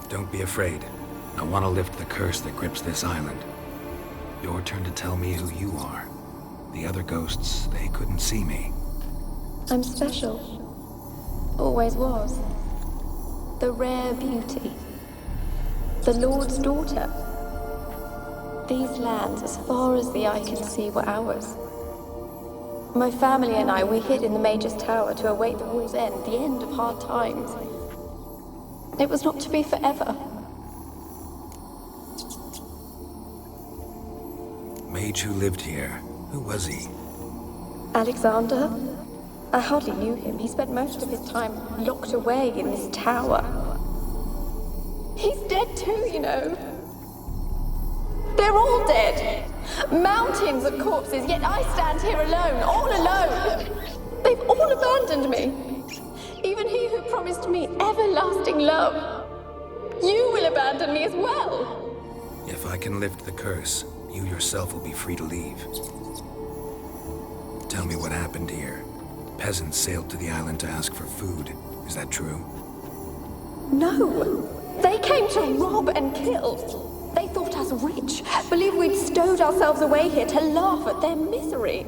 Don't be afraid. I want to lift the curse that grips this island. Your turn to tell me who you are. The other ghosts, they couldn't see me. I'm special. Always was. The rare beauty. The Lord's daughter. These lands, as far as the eye can see, were ours. My family and I, we hid in the Mage's Tower to await the war's end, the end of hard times. It was not to be forever. Mage who lived here. Who was he? Alexander? I hardly knew him. He spent most of his time locked away in this tower. He's dead too, you know. They're all dead. Mountains of corpses, yet I stand here alone, all alone. They've all abandoned me. Even he who promised me everlasting love. You will abandon me as well. If I can lift the curse, you yourself will be free to leave. Tell me what happened here. Peasants sailed to the island to ask for food. Is that true? No. They came to rob and kill. They thought us rich, believed we'd stowed ourselves away here to laugh at their misery.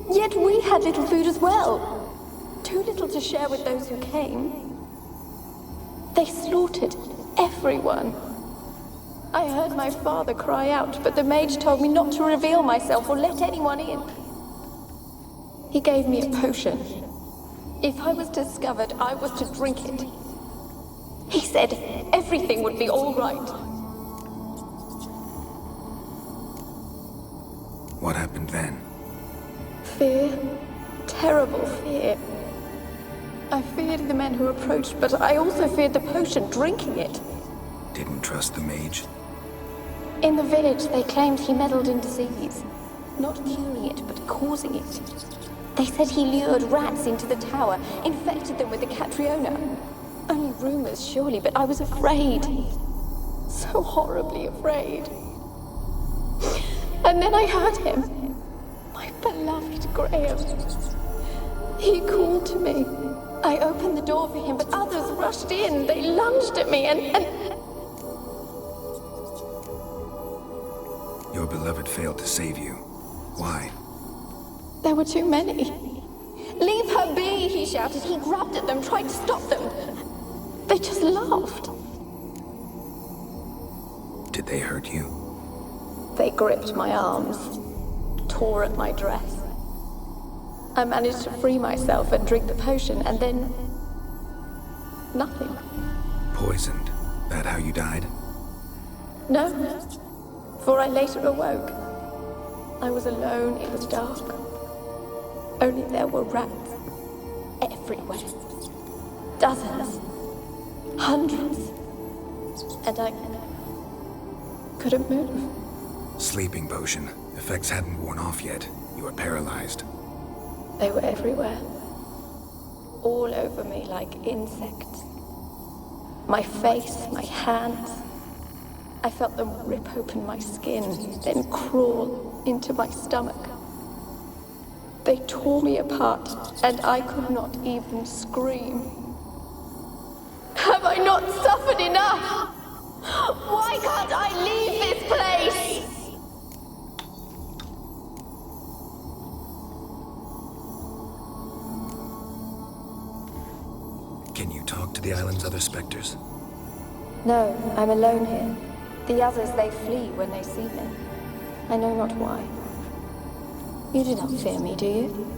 Yet we had little food as well. Too little to share with those who came. They slaughtered everyone. I heard my father cry out, but the mage told me not to reveal myself or let anyone in. He gave me a potion. If I was discovered, I was to drink it. He said everything would be all right. What happened then? Fear. Terrible fear. I feared the men who approached, but I also feared the potion, drinking it. Didn't trust the mage? In the village, they claimed he meddled in disease. Not curing it, but causing it. They said he lured rats into the tower, infected them with the Catriona. Only rumors, surely, but I was afraid. So horribly afraid. And then I heard him. My beloved Graham. He called to me. I opened the door for him, but others rushed in. They lunged at me and... Your beloved failed to save you. Why? There were too many. Leave her be, he shouted. He grabbed at them, tried to stop them. They just laughed. Did they hurt you? They gripped my arms, tore at my dress. I managed to free myself and drink the potion, and then... nothing. Poisoned? That how you died? No, for I later awoke. I was alone, it was dark. Only there were rats. Everywhere. Dozens. Hundreds. And I couldn't move. Sleeping potion. Effects hadn't worn off yet. You were paralyzed. They were everywhere. All over me like insects. My face, my hands. I felt them rip open my skin, then crawl into my stomach. They tore me apart, and I could not even scream. Have I not suffered enough? Why can't I leave this place? Can you talk to the island's other specters? No, I'm alone here. The others, they flee when they see me. I know not why. You do not fear me, do you?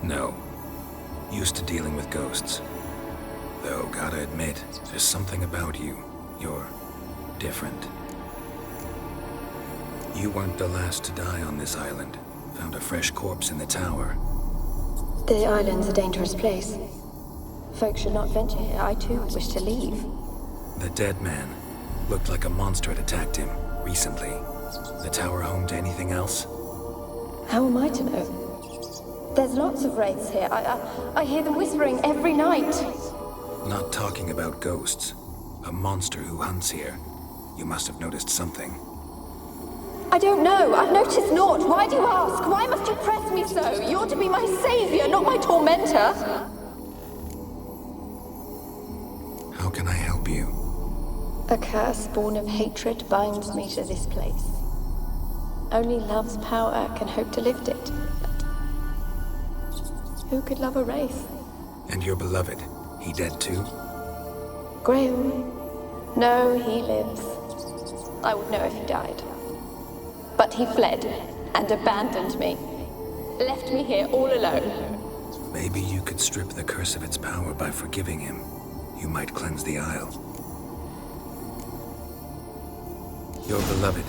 No. Used to dealing with ghosts. Though, gotta admit, there's something about you. You're different. You weren't the last to die on this island. Found a fresh corpse in the tower. The island's a dangerous place. Folks should not venture here. I too wish to leave. The dead man looked like a monster had attacked him recently. The tower home to anything else? How am I to know? There's lots of wraiths here. I hear them whispering every night. Not talking about ghosts. A monster who hunts here. You must have noticed something. I don't know. I've noticed naught. Why do you ask? Why must you press me so? You're to be my savior, not my tormentor. How How can I help you? A curse born of hatred binds me to this place. Only love's power can hope to lift it. But who could love a wraith? And your beloved, he dead too? Graham? No, he lives. I would know if he died. But he fled and abandoned me. Left me here all alone. Maybe you could strip the curse of its power by forgiving him. You might cleanse the Isle. Your beloved,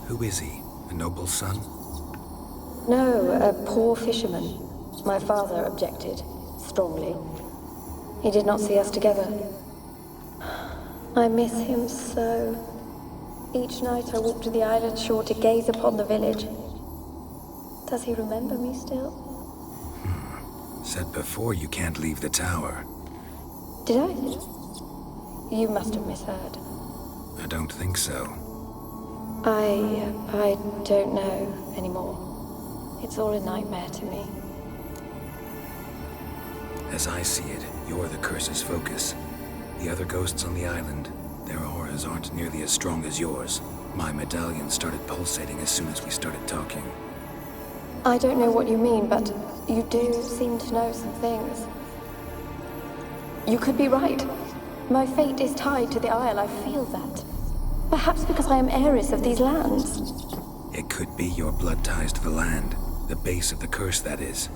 who is he? A noble son? No, a poor fisherman. My father objected, strongly. He did not see us together. I miss him so. Each night I walk to the island shore to gaze upon the village. Does he remember me still? Said before you can't leave the tower. Did I? You must have misheard. I don't think so. I don't know anymore. It's all a nightmare to me. As I see it, you're the curse's focus. The other ghosts on the island, their auras aren't nearly as strong as yours. My medallion started pulsating as soon as we started talking. I don't know what you mean, but you do seem to know some things. You could be right. My fate is tied to the Isle, I feel that. Perhaps because I am heiress of these lands. It could be your blood ties to the land, the base of the curse, that is.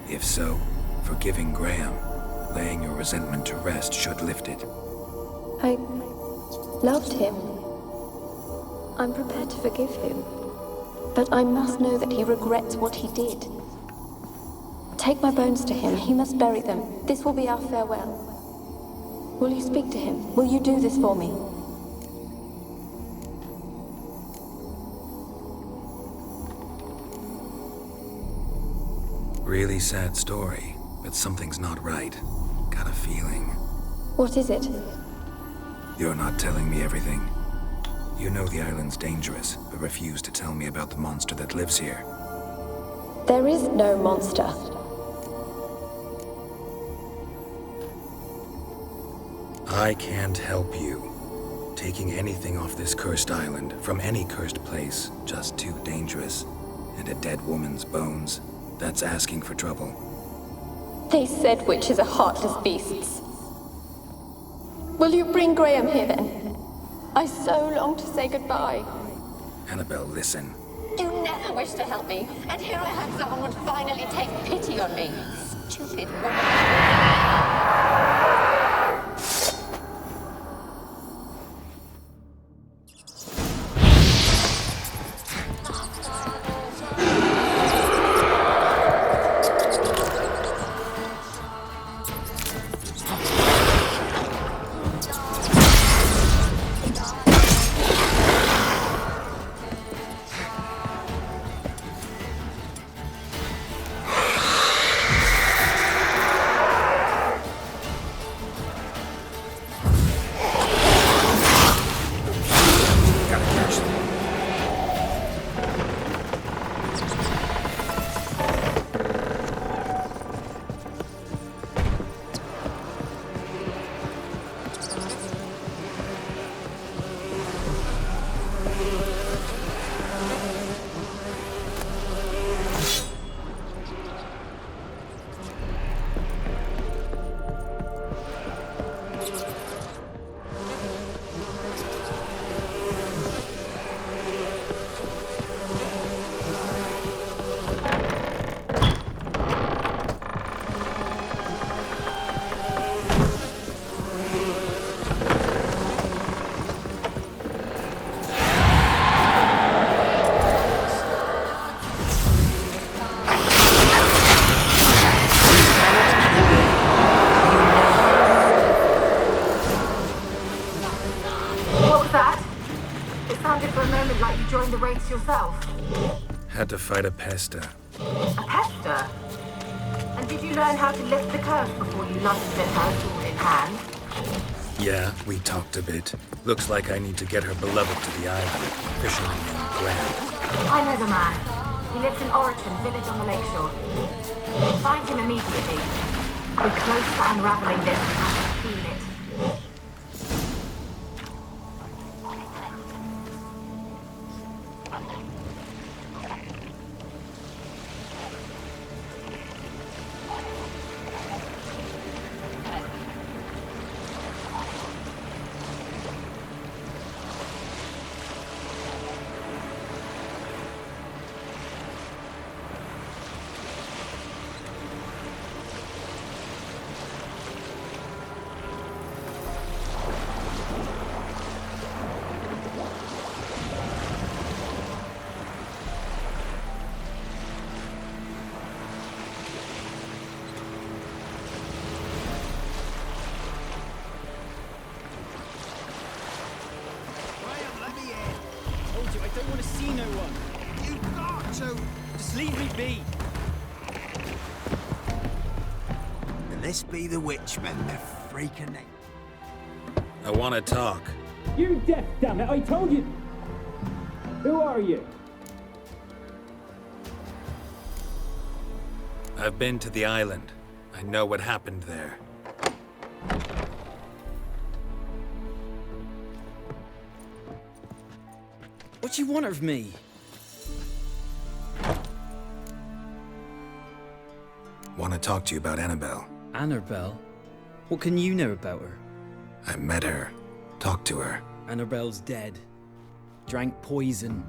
If so, forgiving Graham, laying your resentment to rest should lift it. I loved him. I'm prepared to forgive him. But I must know that he regrets what he did. Take my bones to him. He must bury them. This will be our farewell. Will you speak to him? Will you do this for me? Really sad story, but something's not right. Got a feeling. What is it? You're not telling me everything. You know the island's dangerous, but refuse to tell me about the monster that lives here. There is no monster. I can't help you. Taking anything off this cursed island, from any cursed place, just too dangerous. And a dead woman's bones, that's asking for trouble. They said witches are heartless beasts. Will you bring Graham here then? I so long to say goodbye. Annabelle, listen. You never wished to help me, and here I have someone would finally take pity on me. Stupid woman. Yourself? Had to fight a pester. A pester? And did you learn how to lift the curse before you lunged at her sword in hand? Yeah, we talked a bit. Looks like I need to get her beloved to the island. Fisherman named Graham. I know the man. He lives in Oriton, village on the lakeshore. Find him immediately. We're close to unraveling this. I can feel it. Just leave me be. And this be the witchmen, the freaking name. I want to talk. You're deaf, damn it! I told you! Who are you? I've been to the island. I know what happened there. What do you want of me? Want to talk to you about Annabelle. Annabelle? What can you know about her? I met her. Talked to her. Annabelle's dead. Drank poison.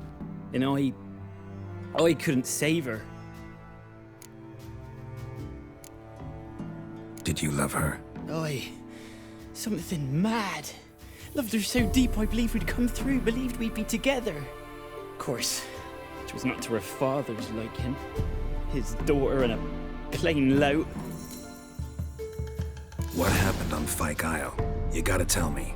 And I couldn't save her. Did you love her? Something mad. Loved her so deep I believed we'd come through, believed we'd be together. Of course, it was not to her father's liking. His daughter and a plain lout. What happened on Fyke Isle? You gotta tell me.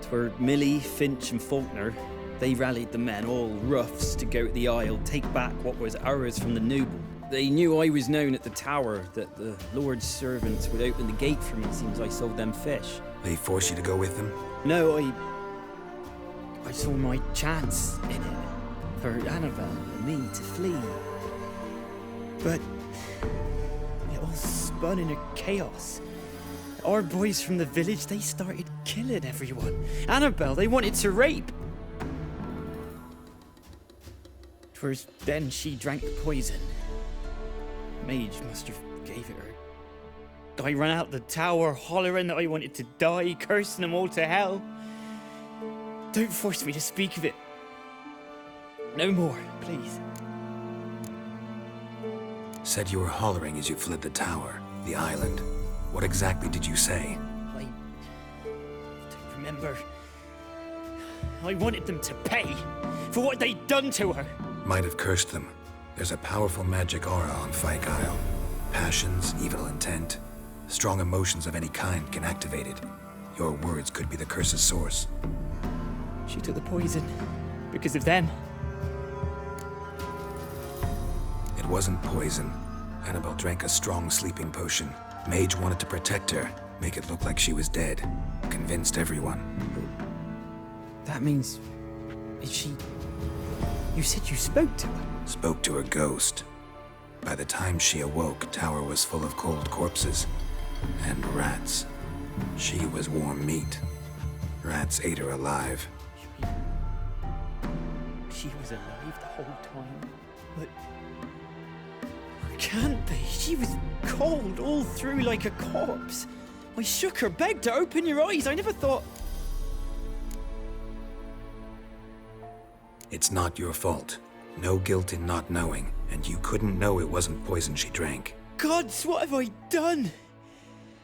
'Twere Millie, Finch and Faulkner. They rallied the men, all roughs, to go to the Isle, take back what was ours from the noble. They knew I was known at the tower, that the Lord's servants would open the gate for me as soon as I sold them fish. They forced you to go with them? No, I saw my chance in it, for Annabelle and me to flee. But it all spun in a chaos. Our boys from the village, they started killing everyone. Annabelle, they wanted to rape. 'Twas then she drank the poison. Mage must have gave it her. I ran out the tower hollering that I wanted to die, cursing them all to hell. Don't force me to speak of it. No more, please. Said you were hollering as you fled the tower, the island. What exactly did you say? I don't remember. I wanted them to pay for what they'd done to her. Might have cursed them. There's a powerful magic aura on Fyke Isle. Passions, evil intent, strong emotions of any kind can activate it. Your words could be the curse's source. She took the poison because of them. It wasn't poison. Annabelle drank a strong sleeping potion. Mage wanted to protect her, make it look like she was dead. Convinced everyone. That means... is she... You said you spoke to her? Spoke to her ghost. By the time she awoke, tower was full of cold corpses. And rats. She was warm meat. Rats ate her alive. She was alive the whole time? But... it can't be. She was cold all through like a corpse. I shook her, begged her, open your eyes. I never thought... It's not your fault. No guilt in not knowing, and you couldn't know it wasn't poison she drank. Gods, what have I done?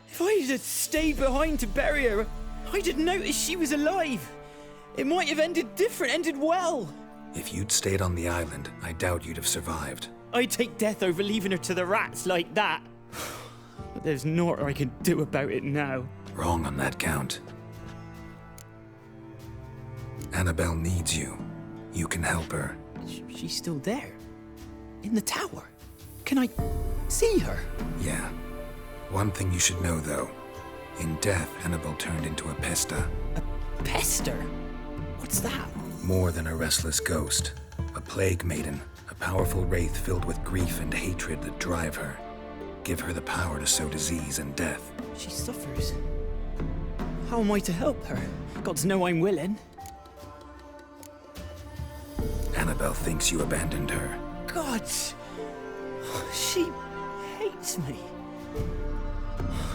If I had stayed behind to bury her, I didn't notice she was alive. It might have ended different, ended well. If you'd stayed on the island, I doubt you'd have survived. I'd take death over leaving her to the rats like that. But there's naught I can do about it now. Wrong on that count. Annabelle needs you. You can help her. She's still there. In the tower. Can I see her? Yeah. One thing you should know, though. In death, Annabelle turned into a pesta. A pester? What's that? More than a restless ghost. A plague maiden. A powerful wraith filled with grief and hatred that drive her. Give her the power to sow disease and death. She suffers. How am I to help her? Gods know I'm willing. Annabelle thinks you abandoned her. Gods! She hates me.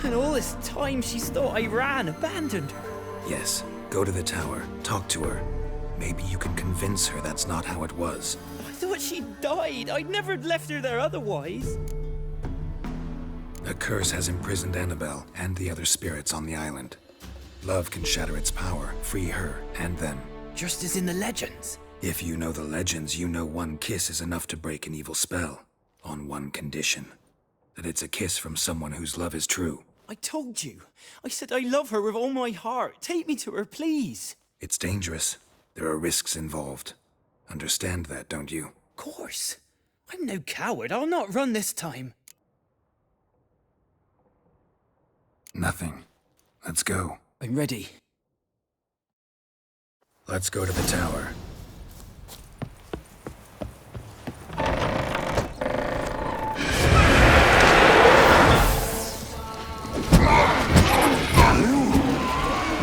And all this time she's thought I ran, abandoned her. Yes, go to the tower, talk to her. Maybe you can convince her that's not how it was. I thought she died. I'd never left her there otherwise. A curse has imprisoned Annabelle and the other spirits on the island. Love can shatter its power, free her and them. Just as in the legends. If you know the legends, you know one kiss is enough to break an evil spell. On one condition. That it's a kiss from someone whose love is true. I told you. I said I love her with all my heart. Take me to her, please. It's dangerous. There are risks involved. Understand that, don't you? Of course. I'm no coward. I'll not run this time. Nothing. Let's go. I'm ready. Let's go to the tower.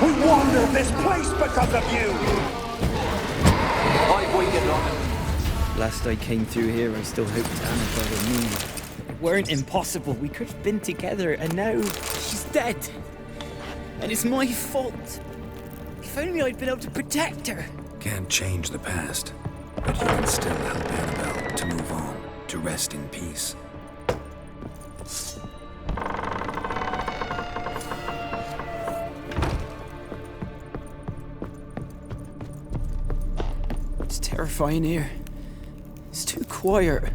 We wandered this place because of you! I've waited long enough. Last I came through here, I still hoped Annabelle and me. It weren't impossible. We could have been together, and now she's dead. And it's my fault. If only I'd been able to protect her. Can't change the past, but you can still help Annabelle to move on, to rest in peace. It's terrifying here. It's too quiet.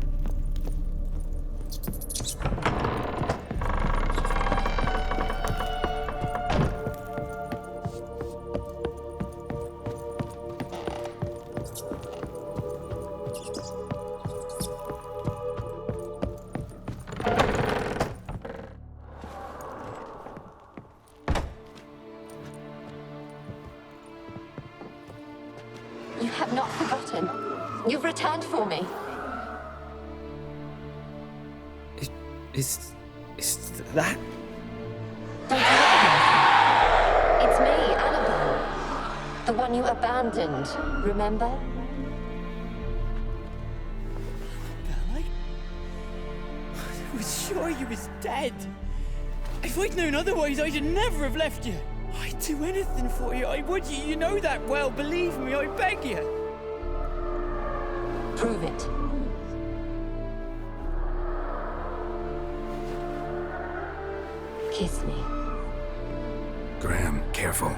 You have not forgotten. You've returned for me. Is that? Don't recognize me. It's me, Annabelle. The one you abandoned, remember? I was sure you was dead. If I'd known otherwise, I'd never have left you. I'd do anything for you. I would. You know that well. Believe me, I beg you. Prove it. Kiss me. Graham, careful.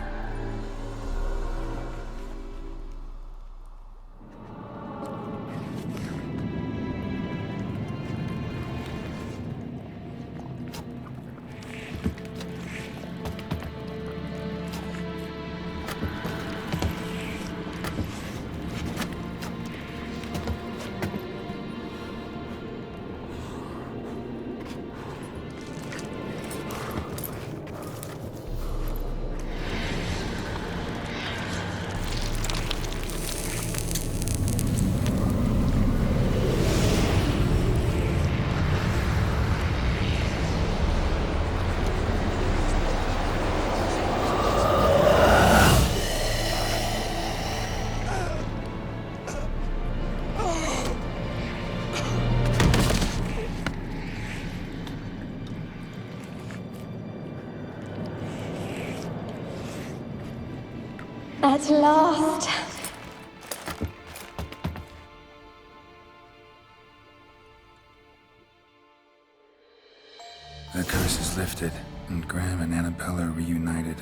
At last. The curse is lifted, and Graham and Annabelle are reunited.